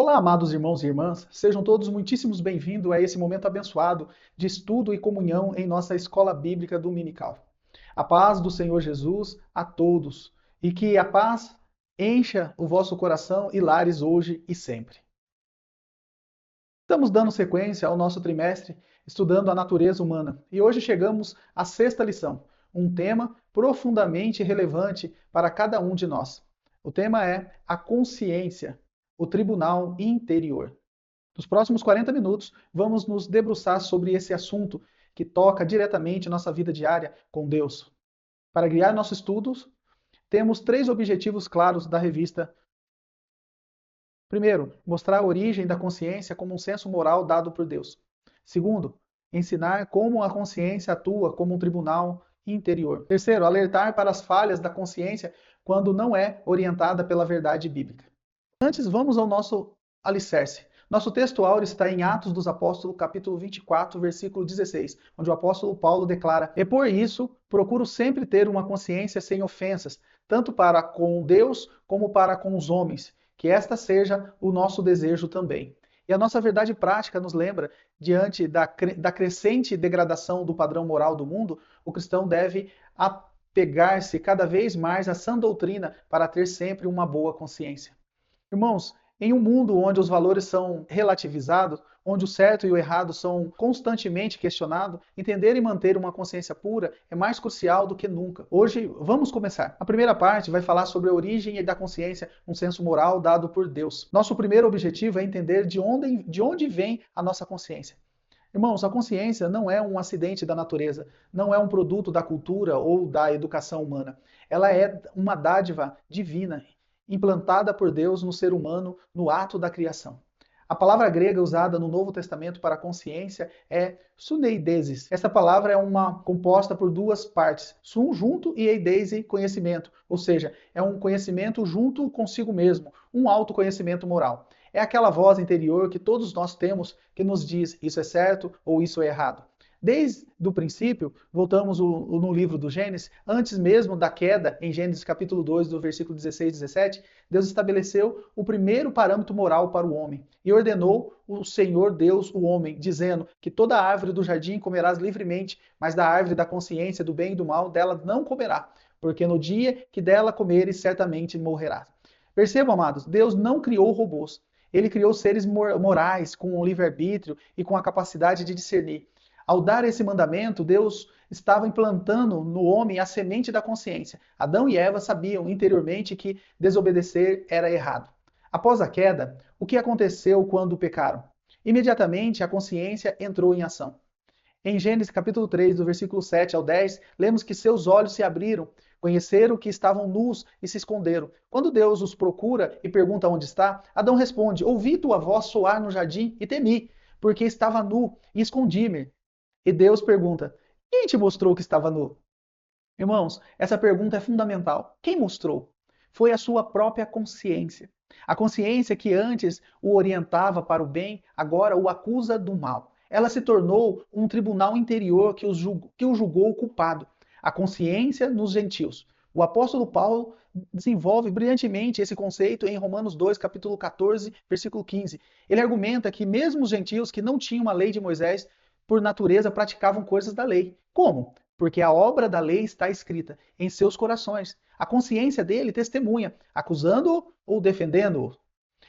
Olá, amados irmãos e irmãs, sejam todos muitíssimos bem-vindos a esse momento abençoado de estudo e comunhão em nossa escola bíblica dominical. A paz do Senhor Jesus a todos e que a paz encha o vosso coração e lares hoje e sempre. Estamos dando sequência ao nosso trimestre estudando a natureza humana e hoje chegamos à sexta lição, um tema profundamente relevante para cada um de nós. O tema é a consciência, o tribunal interior. Nos próximos 40 minutos, vamos nos debruçar sobre esse assunto que toca diretamente nossa vida diária com Deus. Para guiar nossos estudos, temos 3 objetivos claros da revista. Primeiro, mostrar a origem da consciência como um senso moral dado por Deus. Segundo, ensinar como a consciência atua como um tribunal interior. Terceiro, alertar para as falhas da consciência quando não é orientada pela verdade bíblica. Antes, vamos ao nosso alicerce. Nosso texto áureo está em Atos dos Apóstolos, capítulo 24, versículo 16, onde o apóstolo Paulo declara: "E por isso procuro sempre ter uma consciência sem ofensas, tanto para com Deus como para com os homens, que esta seja o nosso desejo também." E a nossa verdade prática nos lembra, diante da crescente degradação do padrão moral do mundo, o cristão deve apegar-se cada vez mais à sã doutrina para ter sempre uma boa consciência. Irmãos, em um mundo onde os valores são relativizados, onde o certo e o errado são constantemente questionados, entender e manter uma consciência pura é mais crucial do que nunca. Hoje, vamos começar. A primeira parte vai falar sobre a origem da consciência, um senso moral dado por Deus. Nosso primeiro objetivo é entender de onde vem a nossa consciência. Irmãos, a consciência não é um acidente da natureza, não é um produto da cultura ou da educação humana. Ela é uma dádiva divina, implantada por Deus no ser humano no ato da criação. A palavra grega usada no Novo Testamento para consciência é suneidesis. Essa palavra é uma composta por duas partes, sun junto e eideise conhecimento, ou seja, é um conhecimento junto consigo mesmo, um autoconhecimento moral. É aquela voz interior que todos nós temos que nos diz isso é certo ou isso é errado. Desde o princípio, voltamos no livro do Gênesis, antes mesmo da queda, em Gênesis capítulo 2, do versículo 16 e 17, Deus estabeleceu o primeiro parâmetro moral para o homem e ordenou o Senhor Deus o homem, dizendo que toda árvore do jardim comerás livremente, mas da árvore da consciência do bem e do mal dela não comerá, porque no dia que dela comeres certamente morrerás. Percebam, amados, Deus não criou robôs. Ele criou seres morais, com o livre-arbítrio e com a capacidade de discernir. Ao dar esse mandamento, Deus estava implantando no homem a semente da consciência. Adão e Eva sabiam interiormente que desobedecer era errado. Após a queda, o que aconteceu quando pecaram? Imediatamente a consciência entrou em ação. Em Gênesis capítulo 3, do versículo 7 ao 10, lemos que seus olhos se abriram, conheceram que estavam nus e se esconderam. Quando Deus os procura e pergunta onde está, Adão responde: "Ouvi tua voz soar no jardim e temi, porque estava nu e escondi-me." E Deus pergunta: "Quem te mostrou que estava nu?" Irmãos, essa pergunta é fundamental. Quem mostrou? Foi a sua própria consciência. A consciência que antes o orientava para o bem, agora o acusa do mal. Ela se tornou um tribunal interior que o julgou culpado. A consciência nos gentios. O apóstolo Paulo desenvolve brilhantemente esse conceito em Romanos 2, capítulo 14, versículo 15. Ele argumenta que mesmo os gentios que não tinham a lei de Moisés, por natureza praticavam coisas da lei. Como? Porque a obra da lei está escrita em seus corações. A consciência dele testemunha, acusando-o ou defendendo-o.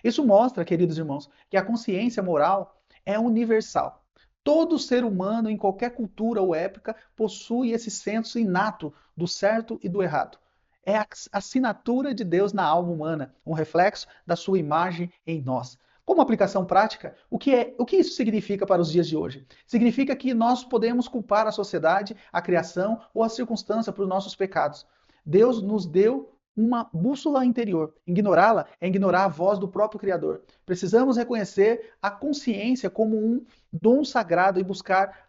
Isso mostra, queridos irmãos, que a consciência moral é universal. Todo ser humano, em qualquer cultura ou época, possui esse senso inato do certo e do errado. É a assinatura de Deus na alma humana, um reflexo da sua imagem em nós. Como aplicação prática, o que isso significa para os dias de hoje? Significa que nós podemos culpar a sociedade, a criação ou a circunstância por nossos pecados. Deus nos deu uma bússola interior. Ignorá-la é ignorar a voz do próprio Criador. Precisamos reconhecer a consciência como um dom sagrado e buscar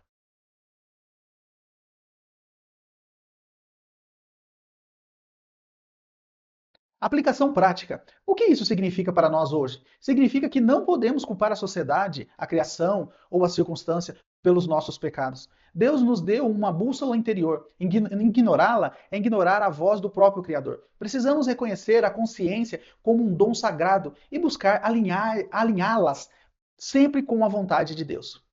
aplicação prática. O que isso significa para nós hoje? Significa que não podemos culpar a sociedade, a criação ou a circunstância pelos nossos pecados. Deus nos deu uma bússola interior. Ignorá-la é ignorar a voz do próprio Criador. Precisamos reconhecer a consciência como um dom sagrado e buscar alinhá-las sempre com a vontade de Deus.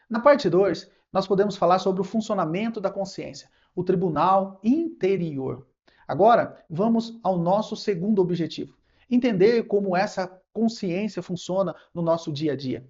Na parte 2, nós podemos falar sobre o funcionamento da consciência, o tribunal interior. Agora, vamos ao nosso segundo objetivo: entender como essa consciência funciona no nosso dia a dia.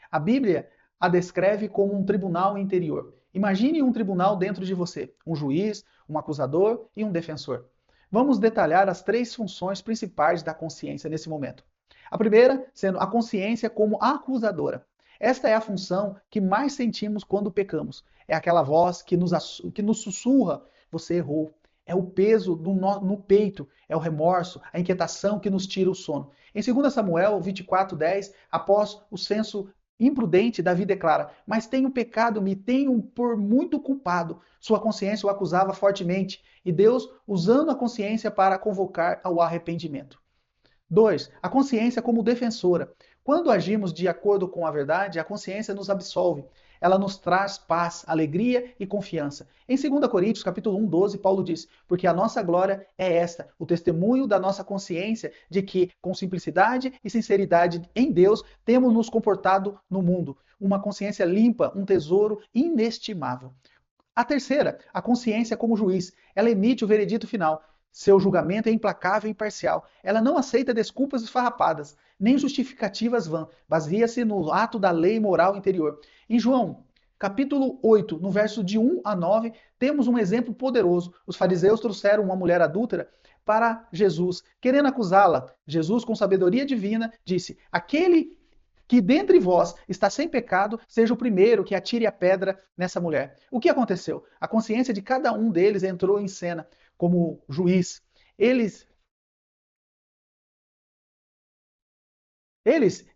A Bíblia a descreve como um tribunal interior. Imagine um tribunal dentro de você, um juiz, um acusador e um defensor. Vamos detalhar as 3 funções principais da consciência nesse momento. A primeira sendo a consciência como acusadora. Esta é a função que mais sentimos quando pecamos. É aquela voz que nos sussurra: você errou. É o peso no peito, é o remorso, a inquietação que nos tira o sono. Em 2 Samuel 24:10, após o censo imprudente, Davi declara: mas tenho pecado, me tenho por muito culpado. Sua consciência o acusava fortemente, e Deus usando a consciência para convocar ao arrependimento. 2. A consciência como defensora. Quando agimos de acordo com a verdade, a consciência nos absolve. Ela nos traz paz, alegria e confiança. Em 2 Coríntios, capítulo 1, 12, Paulo diz: porque a nossa glória é esta, o testemunho da nossa consciência de que, com simplicidade e sinceridade em Deus, temos nos comportado no mundo. Uma consciência limpa, um tesouro inestimável. A terceira, a consciência como juiz. Ela emite o veredito final. Seu julgamento é implacável e imparcial. Ela não aceita desculpas esfarrapadas, nem justificativas vãs. Baseia-se no ato da lei moral interior. Em João, capítulo 8, no verso de 1 a 9, temos um exemplo poderoso. Os fariseus trouxeram uma mulher adúltera para Jesus, querendo acusá-la. Jesus, com sabedoria divina, disse: aquele que dentre vós está sem pecado, seja o primeiro que atire a pedra nessa mulher. O que aconteceu? A consciência de cada um deles entrou em cena como juiz. Eles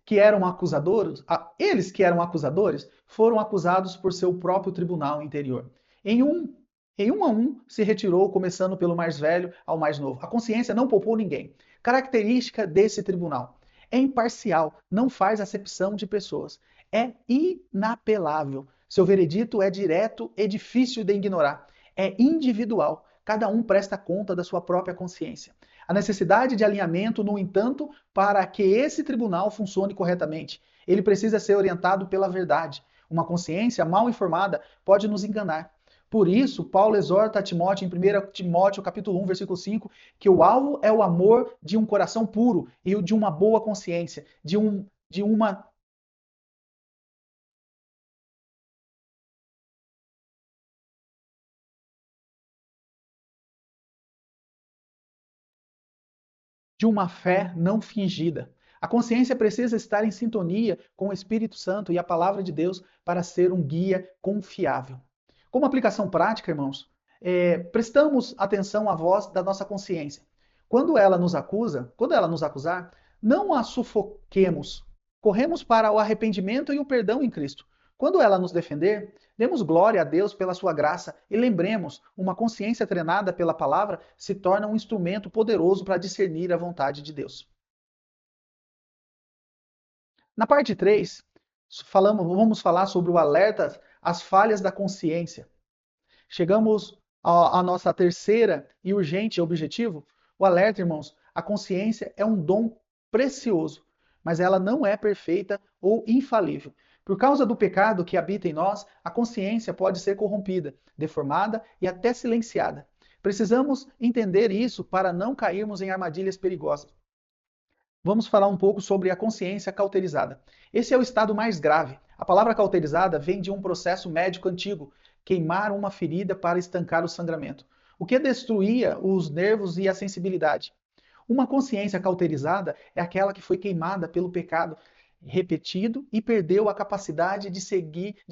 que eram acusadores, foram acusados por seu próprio tribunal interior. Em um a um se retirou, começando pelo mais velho ao mais novo. A consciência não poupou ninguém. Característica desse tribunal: é imparcial, não faz acepção de pessoas. É inapelável. Seu veredito é direto e difícil de ignorar. É individual. Cada um presta conta da sua própria consciência. A necessidade de alinhamento, no entanto, para que esse tribunal funcione corretamente. Ele precisa ser orientado pela verdade. Uma consciência mal informada pode nos enganar. Por isso, Paulo exorta a Timóteo em 1 Timóteo capítulo 1, versículo 5, que o alvo é o amor de um coração puro e de uma boa consciência, de uma fé não fingida. A consciência precisa estar em sintonia com o Espírito Santo e a palavra de Deus para ser um guia confiável. Como aplicação prática, irmãos, prestamos atenção à voz da nossa consciência. Quando ela nos acusar, não a sufoquemos. Corremos para o arrependimento e o perdão em Cristo. Quando ela nos defender, demos glória a Deus pela sua graça e lembremos, uma consciência treinada pela palavra se torna um instrumento poderoso para discernir a vontade de Deus. Na parte 3, vamos falar sobre o alerta às falhas da consciência. Chegamos à nossa terceira e urgente objetivo. O alerta, irmãos: a consciência é um dom precioso, mas ela não é perfeita ou infalível. Por causa do pecado que habita em nós, a consciência pode ser corrompida, deformada e até silenciada. Precisamos entender isso para não cairmos em armadilhas perigosas. Vamos falar um pouco sobre a consciência cauterizada. Esse é o estado mais grave. A palavra cauterizada vem de um processo médico antigo: queimar uma ferida para estancar o sangramento, o que destruía os nervos e a sensibilidade. Uma consciência cauterizada é aquela que foi queimada pelo pecado repetido e perdeu a capacidade de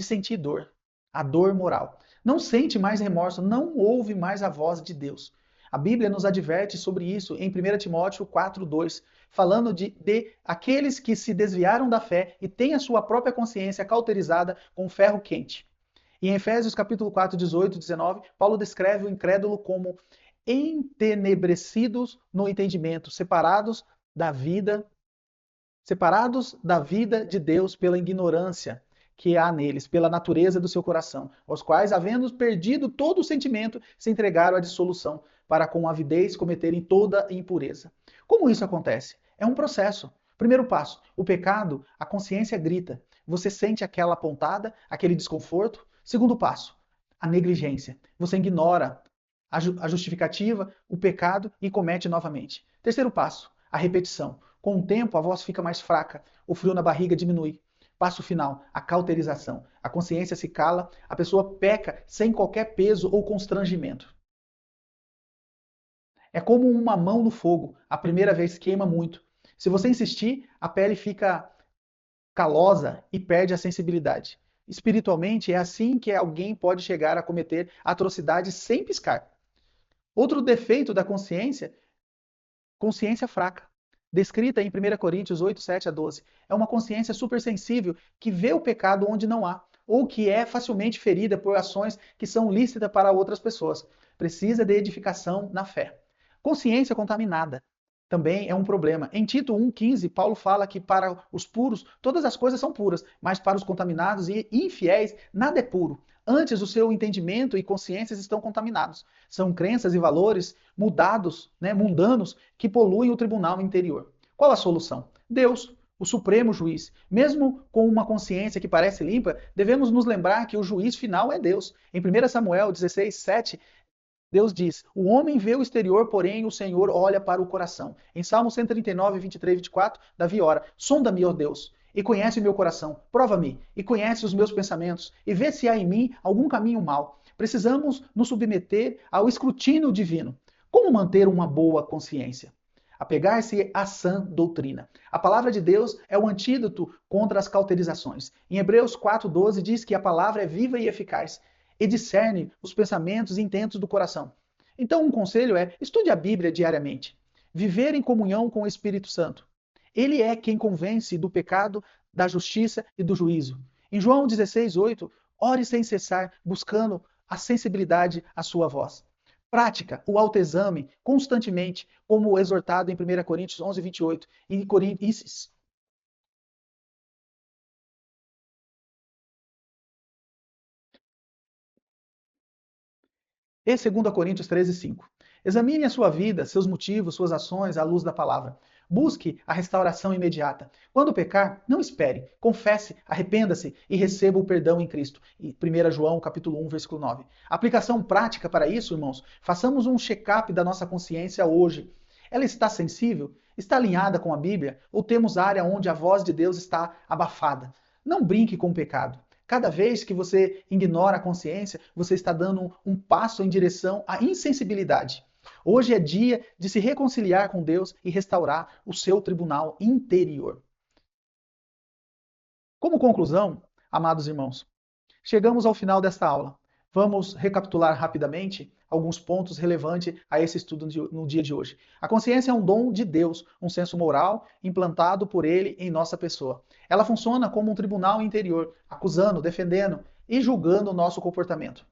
sentir dor, a dor moral. Não sente mais remorso, não ouve mais a voz de Deus. A Bíblia nos adverte sobre isso em 1 Timóteo 4:2, falando de aqueles que se desviaram da fé e têm a sua própria consciência cauterizada com ferro quente. E em Efésios capítulo 4, 18 e 19, Paulo descreve o incrédulo como entenebrecidos no entendimento, separados da vida de Deus pela ignorância que há neles, pela natureza do seu coração, os quais, havendo perdido todo o sentimento, se entregaram à dissolução, para com avidez cometerem toda impureza. Como isso acontece? É um processo. Primeiro passo, o pecado, a consciência grita. Você sente aquela pontada, aquele desconforto. Segundo passo, a negligência. Você ignora a justificativa, o pecado e comete novamente. Terceiro passo, a repetição. Com o tempo, a voz fica mais fraca, o frio na barriga diminui. Passo final, a cauterização. A consciência se cala, a pessoa peca sem qualquer peso ou constrangimento. É como uma mão no fogo. A primeira vez queima muito. Se você insistir, a pele fica calosa e perde a sensibilidade. Espiritualmente, é assim que alguém pode chegar a cometer atrocidades sem piscar. Outro defeito da consciência, consciência fraca. Descrita em 1 Coríntios 8, 7 a 12. É uma consciência supersensível que vê o pecado onde não há, ou que é facilmente ferida por ações que são lícitas para outras pessoas. Precisa de edificação na fé. Consciência contaminada também é um problema. Em Tito 1,15, Paulo fala que para os puros todas as coisas são puras, mas para os contaminados e infiéis nada é puro. Antes, o seu entendimento e consciências estão contaminados. São crenças e valores mudados, mundanos, que poluem o tribunal interior. Qual a solução? Deus, o supremo juiz. Mesmo com uma consciência que parece limpa, devemos nos lembrar que o juiz final é Deus. Em 1 Samuel 16, 7, Deus diz: o homem vê o exterior, porém o Senhor olha para o coração. Em Salmo 139, 23 e 24, Davi ora: sonda-me, ó Deus, e conhece o meu coração, prova-me, e conhece os meus pensamentos, e vê se há em mim algum caminho mau. Precisamos nos submeter ao escrutínio divino. Como manter uma boa consciência? Apegar-se à sã doutrina. A palavra de Deus é o antídoto contra as cauterizações. Em Hebreus 4,12 diz que a palavra é viva e eficaz e discerne os pensamentos e intentos do coração. Então, um conselho é: estude a Bíblia diariamente. Viver em comunhão com o Espírito Santo. Ele é quem convence do pecado, da justiça e do juízo. Em João 16:8, ore sem cessar, buscando a sensibilidade à sua voz. Prática o autoexame constantemente, como exortado em 1 Coríntios 11:28 e Coríntios. E 2 Coríntios 13:5. Examine a sua vida, seus motivos, suas ações à luz da palavra. Busque a restauração imediata. Quando pecar, não espere. Confesse, arrependa-se e receba o perdão em Cristo. 1 João capítulo 1, versículo 9. Aplicação prática para isso, irmãos. Façamos um check-up da nossa consciência hoje. Ela está sensível? Está alinhada com a Bíblia? Ou temos área onde a voz de Deus está abafada? Não brinque com o pecado. Cada vez que você ignora a consciência, você está dando um passo em direção à insensibilidade. Hoje é dia de se reconciliar com Deus e restaurar o seu tribunal interior. Como conclusão, amados irmãos, chegamos ao final desta aula. Vamos recapitular rapidamente alguns pontos relevantes a esse estudo no dia de hoje. A consciência é um dom de Deus, um senso moral implantado por Ele em nossa pessoa. Ela funciona como um tribunal interior, acusando, defendendo e julgando o nosso comportamento.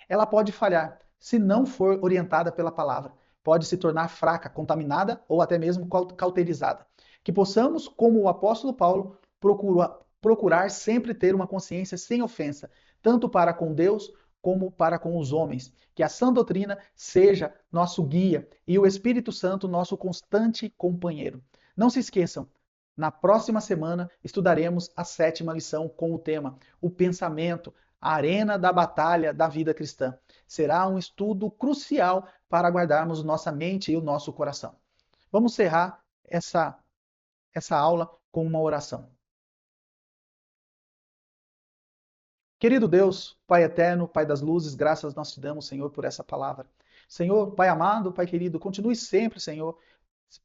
Ela pode falhar se não for orientada pela palavra. Pode se tornar fraca, contaminada ou até mesmo cauterizada. Que possamos, como o apóstolo Paulo, procurar sempre ter uma consciência sem ofensa, tanto para com Deus como para com os homens. Que a sã doutrina seja nosso guia e o Espírito Santo nosso constante companheiro. Não se esqueçam, na próxima semana estudaremos a 7ª lição com o tema O Pensamento, a arena da batalha da vida cristã. Será um estudo crucial para guardarmos nossa mente e o nosso coração. Vamos encerrar essa aula com uma oração. Querido Deus, Pai eterno, Pai das luzes, graças nós te damos, Senhor, por essa palavra. Senhor, Pai amado, Pai querido, continue sempre, Senhor,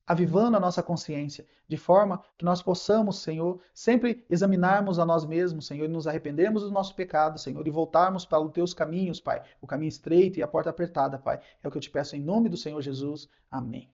avivando a nossa consciência, de forma que nós possamos, Senhor, sempre examinarmos a nós mesmos, Senhor, e nos arrependermos do nosso pecado, Senhor, e voltarmos para os teus caminhos, Pai, o caminho estreito e a porta apertada, Pai. É o que eu te peço em nome do Senhor Jesus. Amém.